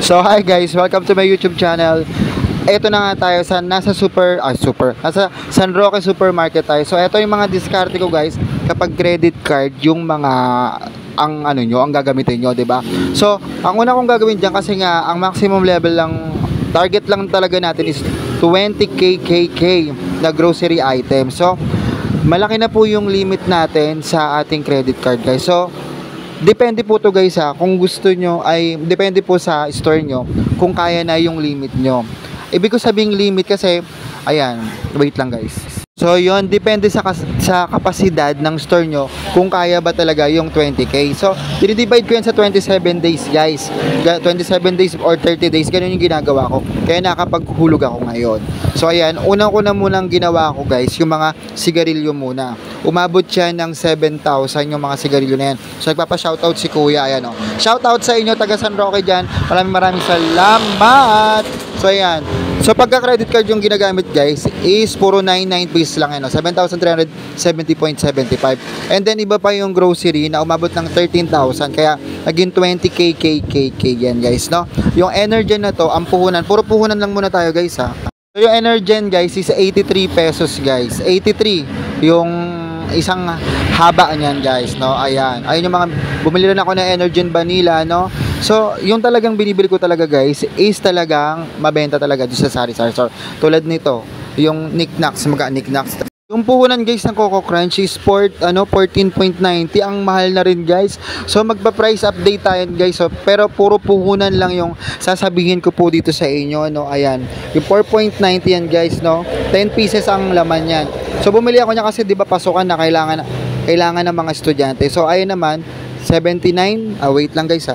So hi guys, welcome to my YouTube channel. Ito na nga tayo sa nasa San Roque Supermarket tayo. So ito yung mga diskarte ko guys kapag credit card yung mga ang gagamitin nyo, 'di ba? So ang una kong gagawin diyan kasi nga ang maximum level lang target lang talaga natin is 20k na grocery item. So malaki na po yung limit natin sa ating credit card guys. So depende po to guys kung gusto nyo ay depende po sa store nyo kung kaya na yung limit nyo. Ibig ko sabing limit kasi ayan, wait lang guys. So yon depende sa kapasidad ng store nyo kung kaya ba talaga yung 20k. So dinidivide ko yan sa 27 days guys, 27 days or 30 days, ganun yung ginagawa ko, kaya nakapaghulog ako ngayon. So ayan, unang ko na munang ginawa ko guys yung mga sigarilyo muna. Umabot siya ng 7,000 yung mga sigarilyo na yan. So nagpapa-shoutout si kuya, ayan o. Shoutout sa inyo taga San Roque dyan, maraming salamat. So ayan, so pagka credit card yung ginagamit guys is puro 99 pesos lang yan, 7,370.75. And then iba pa yung grocery na umabot ng 13,000, kaya naging 20k yan guys, no? Yung Energen na to, ang puhunan, puro puhunan lang muna tayo guys So yung Energen guys is 83 pesos guys, 83 yung isang haba niyan guys, no? Ayan yung mga bumili rin ako ng Energen Vanilla, no? So yung talagang binibili ko talaga guys is talagang mabenta talaga doon sa sari-sari store. Tulad nito yung Knickknacks, Knickknacks. Yung puhunan guys ng Coco Crunch is 14.90, ang mahal na rin guys. So magpa-price update tayo guys, so, pero puro puhunan lang yung sasabihin ko po dito sa inyo, no? Ayan, yung 4.90 yan guys, no? 10 pieces ang laman yan. So bumili ako niya kasi 'di ba pasukan na kailangan ng mga estudyante. So ayun naman 79, wait lang guys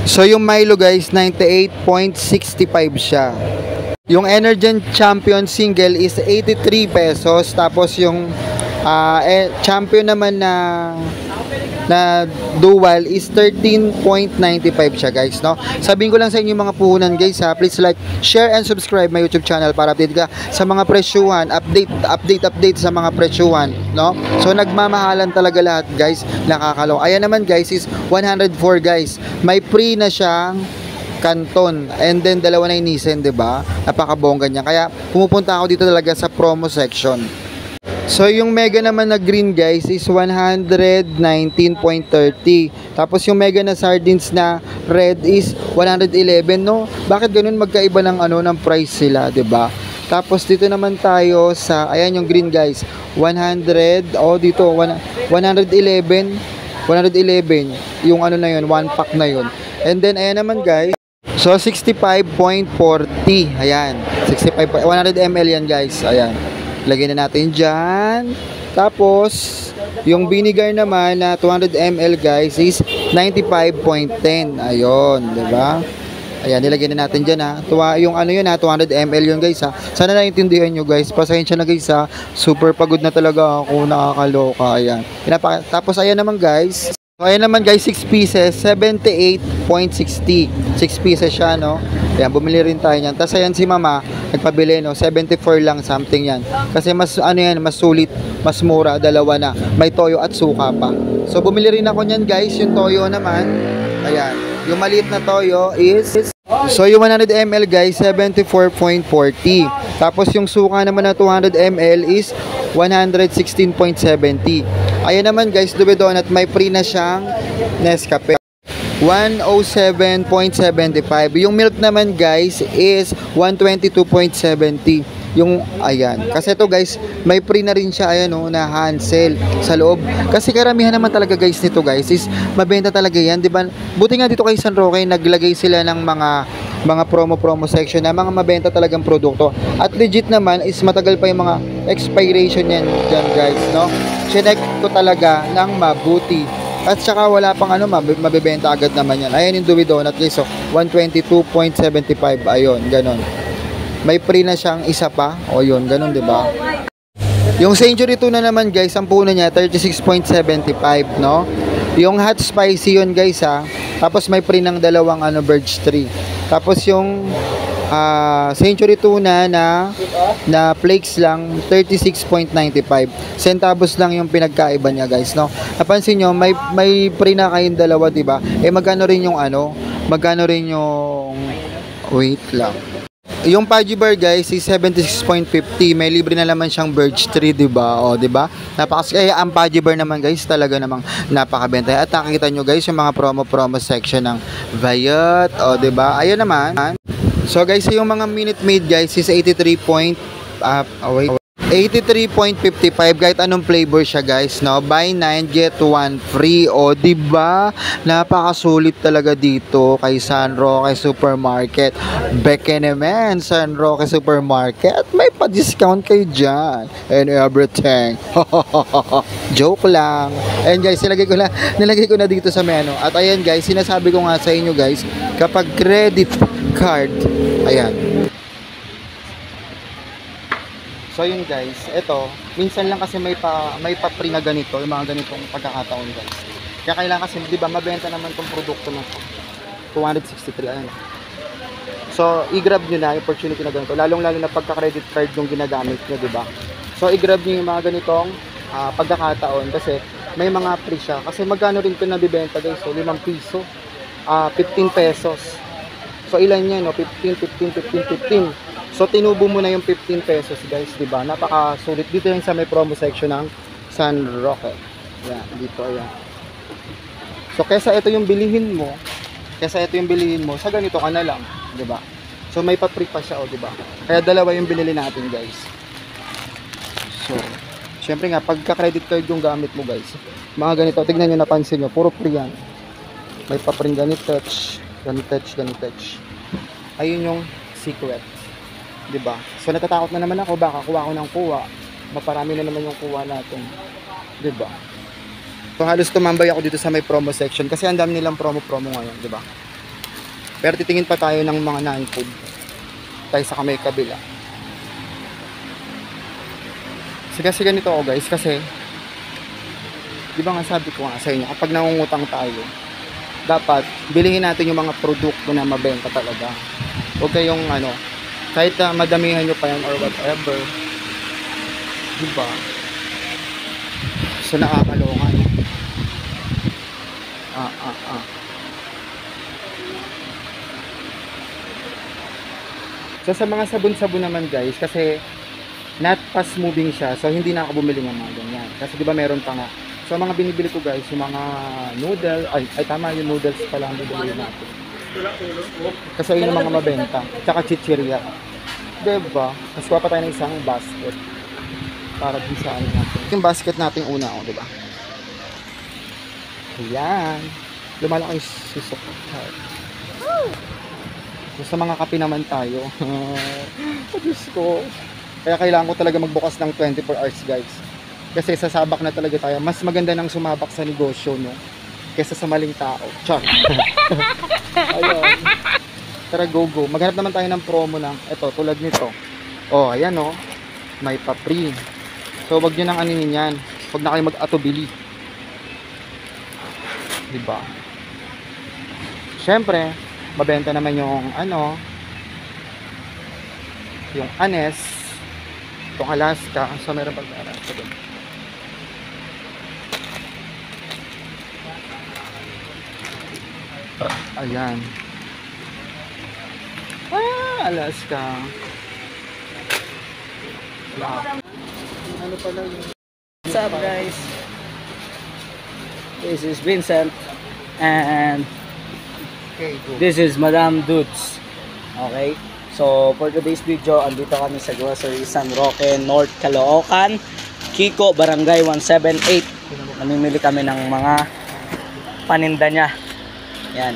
So yung Milo guys 98.65 siya. Yung Energen Champion Single is 83 pesos. Tapos yung Champion naman na dual is 13.95 siya guys, no? Sabihin ko lang sa inyo mga puhunan guys please like, share and subscribe my YouTube channel para update ka sa mga presyuhan, update sa mga presyuhan, no? So nagmamahalan talaga lahat guys, nakakaloka. Ayan naman guys is 104 guys, may free na siyang Canton, and then dalawa na inisen, 'di ba? Napakabongga niya. Kaya pumupunta ako dito talaga sa promo section. So yung mega naman na green guys is 119.30. Tapos yung mega na sardines na red is 111, no? Bakit ganun magkaiba ng ng price sila, 'di ba? Tapos dito naman tayo sa ayan yung green guys, 100 dito 111 yung na yun, one pack na yun. And then ayan naman guys, so 65.40. Ayan, 100 ml yan guys. Ayan, lagyan na natin dyan. Tapos yung vinegar naman na 200 ml guys is 95.10. Ayun, diba? Ayan, nilagyan na natin dyan yung yun 200 ml yun guys Sana naintindihan nyo guys. Pasensya na guys super pagod na talaga ako, nakakaloka. Ayan, tapos ayan naman guys. So ayan naman guys, 6 pieces, 78.60. 6 pieces siya, no? Ayan, bumili rin tayo niyan. Tapos ayan si mama, nagpabili, no? 74 lang something yan. Kasi mas mas sulit, mas mura, dalawa na. May toyo at suka pa. So bumili rin ako niyan guys, yung toyo naman. Ayan, yung maliit na toyo is so yung 100 ml guys, 74.40. Tapos yung suka naman na 200 ml is 116.70. Ayan naman guys, Dube Donut, may free na siyang Nescafe, 107.75. Yung milk naman guys is 122.70. Yung ayan, kasi ito guys, may free na rin siya na Hansel sa loob. Kasi karamihan naman talaga guys nito guys is mabenta talaga yan, 'di ba? Buti nga dito kay San Roque naglagay sila ng mga promo section na mga mabenta talagang produkto. At legit naman is matagal pa yung mga expiration yan dyan guys, no? Chinek ko talaga ng mabuti. At saka wala pang mabebenta agad naman yan. Ayan yung Dewey Donut guys, so 122.75. Ayun, ganon. May free na siyang isa pa. O yun, ganon, diba? Yung Century Tuna naman guys, ang puno niya 36.75, no? Yung hot spicy yun guys Tapos may free ng dalawang birch tree. Tapos yung Century Tuna na flakes lang 36.95 centavos lang yung pinagkaiba niya guys, no? Napansin nyo may free na kayong dalawa, di ba? Magkano rin yung magkano rin yung, wait lang. Yung Pudgy Bar guys is 76.50. May libre na naman siyang birch tree, 'di ba? O, 'di ba? Ang Pudgy Bar naman guys, talaga namang napakabenta. At nakikita nyo guys yung mga promo section ng Vayat, o 'di ba? Ayun naman. So guys, yung mga Minute Maid guys is 83.55 kahit anong flavor siya guys, no? Buy 9 get 1 free. O, 'di ba? Napakasulit talaga dito kay San Roque Supermarket. Beke naman, San Roque Supermarket. May pa-discount kayo diyan and everything. Joke lang. Ayan guys, nilagay ko na dito sa menu. At ayan guys, sinasabi ko nga sa inyo guys, kapag credit card, ayan. So yun guys, ito, minsan lang kasi may pa-free na ganito, yung mga ganitong pagkakataon guys. Kaya kailangan kasi, di ba, mabenta naman tong produkto na to. 263, ayan. So, i-grab nyo na yung opportunity na ganito, lalong-lalo na pagka-credit card yung ginagamit nyo, di ba? So, i-grab nyo yung mga ganitong pagkakataon kasi may mga free siya. Kasi magkano rin ito nabibenta guys, so 5 piso, 15 pesos. So, ilan yan, no? 15. So, tinubo mo na yung 15 pesos guys, di ba? Napakasulit. Dito yung sa may promo section ng San Roque. Yan, dito, ayan. So, kesa ito yung bilihin mo, sa ganito ka na lang, di ba? So, may pa-free pa siya, di ba? Kaya dalawa yung binili natin guys. So, syempre nga, pagka-credit card yung gamit mo guys, mga ganito, tignan nyo, napansin nyo, puro free yan. May pa-free ganit touch. Ayun yung secret. Diba? So natatakot na naman ako, baka kuha ko ng kuha, maparami na naman yung kuha natin, diba? So halos tumambay ako dito sa may promo section kasi ang dami nilang promo ngayon, diba? Pero titingin pa tayo ng mga non-food tayo sa kamay kabila. Kasi ganito ako guys, kasi diba nga sabi ko nga sa inyo, kapag nangungutang tayo, dapat bilhin natin yung mga produkto na mabenta talaga. Huwag kayong kahit na madamihan nyo pa yan or whatever, diba? So nakakalokan. So sa mga sabon-sabon naman guys, kasi not fast moving siya, so hindi na ako bumili ng mga ganyan. Kasi diba meron pa nga. So mga binibili ko guys, yung mga noodle, ay tama, yung noodles pala ang bibili natin. Kasi yun ang mga mabenta. Tsaka chichirya. Diba? Mas kuha pa tayo ng isang basket. Para din sa ano natin. Yung basket natin una, diba? Ayan. Lumalaki yung susok. So, sa mga kape naman tayo. Diyos ko. Kaya kailangan ko talaga magbukas ng 24 hours guys. Kasi sasabak na talaga tayo. Mas maganda nang sumabak sa negosyo, no? Kesa sa maling tao. Char. Ayun. Tara, go. Maghanap naman tayo ng promo ng ito, tulad nito. Oh, ayan oh. May pa-free. So, wag nyo nang aninin yan. Wag na kayo mag-atubili. Diba? Siyempre, mabenta naman yung yung Anes, itong Alaska. So, meron pag-Alaska doon. Ayan. Alaska. Ano pala yun? What's up guys? This is Vincent and this is Madam Dudes. Okay? So for today's video, andito kami sa grocery San Roque, North Caloocan, Kiko, Barangay 178. Namimili kami ng mga paninda niya. Yan.